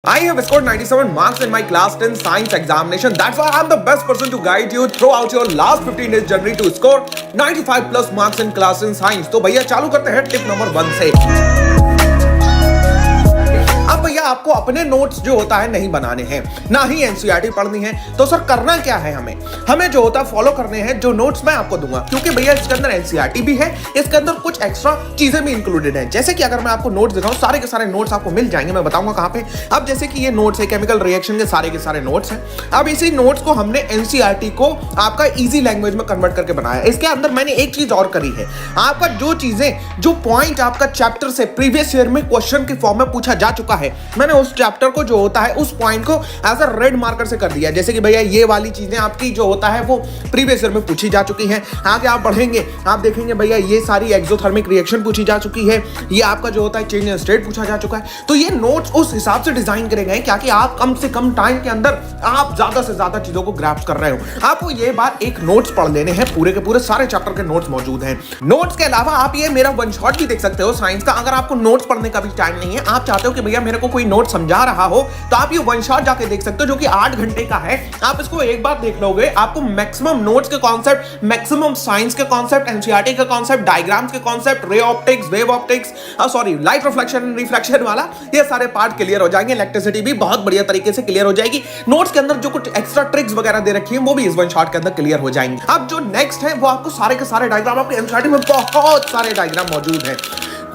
I have scored 97 marks in my class 10 science examination. That's why I'm the best person to guide you throughout your last 15 days journey to score 95 plus marks in class 10 science. तो भैया चालू करते हैं tip number 1 से। अब भैया आपको अपने नोट्स जो होता है नहीं बनाने हैं, ना ही एनसीईआरटी पढ़नी है। तो सर करना क्या है हमें जो होता है फॉलो करने हैं जो नोट्स मैं आपको दूंगा, क्योंकि भैया इसके अंदर एनसीईआरटी भी है, इसके अंदर कुछ एक्स्ट्रा चीजें भी इंक्लूडेड हैं। जैसे कि अगर मैं आपको नोट्स दिखाऊं, सारे के सारे नोट्स आपको मिल जाएंगे, मैं बताऊंगा कहां पे। अब जैसे कि ये नोट्स है केमिकल रिएक्शन के सारे नोट्स हैं। अब इसी नोट्स को हमने एनसीईआरटी को आपका इजी लैंग्वेज में कन्वर्ट करके बनाया। इसके अंदर मैंने एक चीज और करी है, आपका जो चीजें जो पॉइंट आपका चैप्टर से प्रीवियस ईयर में क्वेश्चन की फॉर्म में पूछा जा चुका है, मैंने उस चैप्टर को जो होता है उस पॉइंट को एज अ रेड मार्कर से कर दिया। जैसे कि भैया ये वाली चीजें आपकी जो होता है वो प्रीवियस ईयर में पूछी जा चुकी हैं। आगे आप बढ़ेंगे आप देखेंगे भैया ये सारी एक्सोथर्मिक रिएक्शन पूछी जा चुकी है, ये आपका जो होता है चेंज इन स्टेट पूछा जा चुका है। तो ये नोट्स उस हिसाब से डिजाइन करे गए कि आप कम से कम टाइम के अंदर आप ज्यादा से ज्यादा चीजों को ग्रैप्स कर रहे हो। आपको ये बात एक नोट्स पढ़ लेने हैं, पूरे के पूरे सारे चैप्टर के नोट्स मौजूद हैं। नोट्स के अलावा आप ये मेरा वन शॉट भी देख सकते हो साइंस का। अगर आपको नोट्स पढ़ने का भी टाइम नहीं है, आप चाहते हो कि भैया मेरे को कोई नोट समझा रहा हो, तो आप ये वन शॉट जाके देख सकते हो जो कि 8 घंटे का है। आप इसको एक बार देख लोगे, आपको मैक्सिमम नोट्स के कॉन्सेप्ट, मैक्सिमम साइंस के कॉन्सेप्ट, एनसीईआरटी के कॉन्सेप्ट, डायग्राम्स के concept, ray optics, wave optics, sorry light reflection reflection वाला, ये सारे पार्ट क्लियर हो जाएंगे। इलेक्ट्रिसिटी भी बहुत बढ़िया तरीके से क्लियर हो जाएगी। नोट्स के अंदर जो कुछ एक्स्ट्रा ट्रिक्स वगैरह दे रखी है वो भी इस वन शॉट के अंदर क्लियर हो जाएंगे। अब जो नेक्स्ट है वो आपको सारे के सारे डायग्राम, आपके एनसीईआरटी में बहुत सारे डायग्राम मौजूद हैं।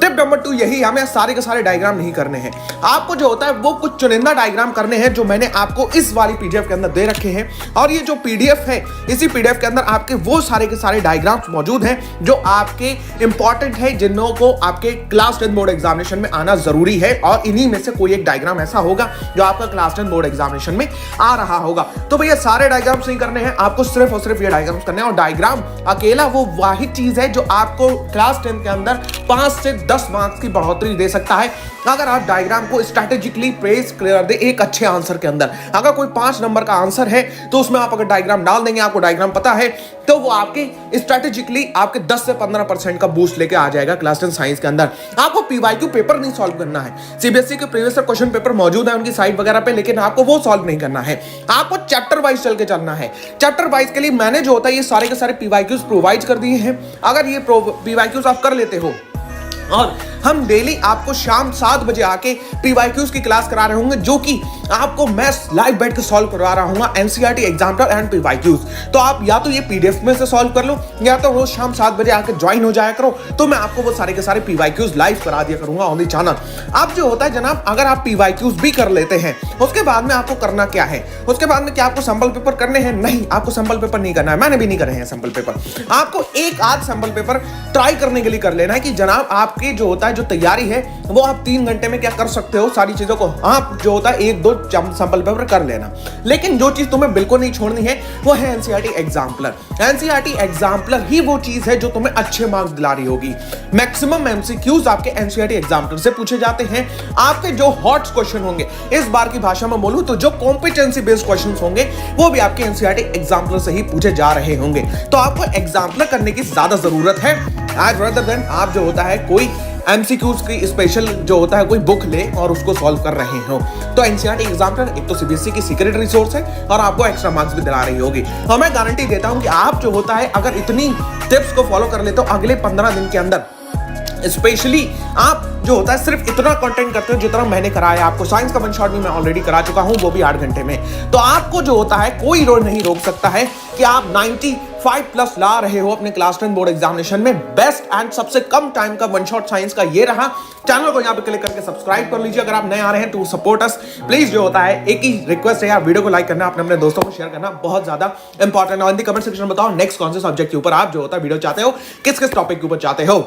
टिप नंबर 2 यही, हमें सारे के सारे डायग्राम नहीं करने हैं। आपको जो होता है वो कुछ चुनिंदा डायग्राम करने हैं जो मैंने आपको इस वाली पीडीएफ के अंदर दे रखे हैं। और ये जो पीडीएफ है, इसी पीडीएफ के अंदर आपके वो सारे के सारे डायग्राम्स मौजूद हैं जो आपके इंपॉर्टेंट है, जिन्हों को आपके क्लास 10 बोर्ड एग्जामिनेशन में आना जरूरी है। और इन्हीं में से कोई एक डायग्राम ऐसा होगा जो आपका क्लास 10 बोर्ड एग्जामिनेशन में आ रहा होगा। तो भैया सारे डायग्राम्स नहीं करने हैं, आपको सिर्फ और सिर्फ ये डायग्राम्स करने हैं। और डायग्राम अकेला वो वाहिद चीज है जो आपको क्लास 10 के अंदर 5 से 10 मार्क्स की बढ़ोतरी दे सकता है, अगर आप डायग्राम को स्ट्रेटेजिकली प्लेस कर दे एक अच्छे आंसर के अंदर। अगर कोई 5 नंबर का आंसर है तो उसमें आप अगर डायग्राम डाल देंगे, आपको डायग्राम पता है, तो वो आपके स्ट्रेटेजिकली आपके 10 से 15% का बूस्ट लेके आ जाएगा क्लास 10 साइंस के अंदर। आपको पीवाईक्यू पेपर नहीं सॉल्व करना है, सीबीएसई के प्रीवियस क्वेश्चन पेपर मौजूद है उनकी साइट वगैरह पे, लेकिन आपको वो सॉल्व नहीं करना है। आपको चैप्टर वाइज चल के चलना है। चैप्टर वाइज के लिए मैंने जो होता है ये सारे के सारे पीवाईक्यूज प्रोवाइड कर दिए हैं। अगर ये पीवाईक्यूज आप कर लेते हो, और हम डेली आपको शाम 7 बजे आके पीवाईक्यूज की क्लास करा रहे होंगे, जो कि आपको मैं लाइव बैठ के सॉल्व करवा रहा हूँ एनसीईआरटी एग्जाम्पल एंड पीवाईक्यूज। तो आप या तो ये पीडीएफ में से सॉल्व कर लो, या तो रोज शाम 7 बजे आके ज्वाइन हो जाया करो, तो मैं आपको वो सारे के सारे पीवाईक्यूज लाइव करा दिया करूंगा ऑन द चैनल। अब जो होता है जनाब, अगर आप पीवाईक्यूज भी कर लेते हैं, उसके बाद में आपको करना क्या है, उसके बाद में क्या आपको सैंपल पेपर करने हैं? नहीं, आपको सैंपल पेपर नहीं करना है, मैंने भी नहीं करे हैं सैंपल पेपर। आपको एक आध सैंपल पेपर ट्राई करने के लिए कर लेना है कि जनाब आपके जो होता है जो तैयारी है वो आप 3 घंटे में क्या कर सकते हो, सारी चीजों को आप जो होता है 1-2 सैंपल पेपर कर लेना। लेकिन जो चीज तुम्हें बिल्कुल नहीं छोड़नी है वो है एनसीईआरटी एग्जाम्पलर। एनसीईआरटी एग्जाम्पलर ही वो चीज है जो तुम्हें अच्छे मार्क्स दिला रही होगी। मैक्सिमम एमसीक्यूज आपके एनसीईआरटी एग्जाम्पलर से पूछे जाते हैं। आपके जो हॉट क्वेश्चन होंगे, इस बार की भाषा में बोलूं तो जो कॉम्पिटेंसी बेस्ड क्वेश्चन होंगे, वो भी आपके एनसीईआरटी एग्जाम्पलर से ही पूछे जा रहे होंगे। तो आपको एग्जाम्पलर करने की ज्यादा जरूरत है एज रेदर देन आप जो होता है कोई एमसीक्यूज की स्पेशल जो होता है कोई बुक ले और उसको सॉल्व कर रहे हो। तो एनसीईआरटी एग्जाम्पलर एक तो सीबीएसई की सीक्रेट रिसोर्स है और आपको एक्स्ट्रा मार्क्स भी दिला रही होगी। और मैं गारंटी देता हूं कि आप जो होता है अगर इतनी टिप्स को फॉलो कर लेते हो, अगले 15 दिन के अंदर स्पेशली आप जो होता है सिर्फ इतना कंटेंट करते हो जितना मैंने कराया आपको। साइंस का वन शॉट भी मैं ऑलरेडी करा चुका हूं, वो भी 8 घंटे में। तो आपको जो होता है कोई रोड नहीं रोक सकता है कि आप 95 प्लस ला रहे हो अपने क्लास 10 बोर्ड एग्जामिनेशन में। बेस्ट एंड सबसे कम टाइम का वन शॉट साइंस का ये रहा। चैनल को यहाँ पे क्लिक करके सब्सक्राइब कर लीजिए अगर आप नए आ रहे हैं टू सपोर्ट अस। प्लीज जो होता है एक ही रिक्वेस्ट है यार, वीडियो को लाइक करना, अपने दोस्तों को शेयर करना बहुत ज्यादा इंपॉर्टेंट है। और इन द कमेंट सेक्शन में बताओ नेक्स्ट कौन से सब्जेक्ट के ऊपर आप जो होता है वीडियो चाहते हो, किस किस टॉपिक के ऊपर चाहते हो।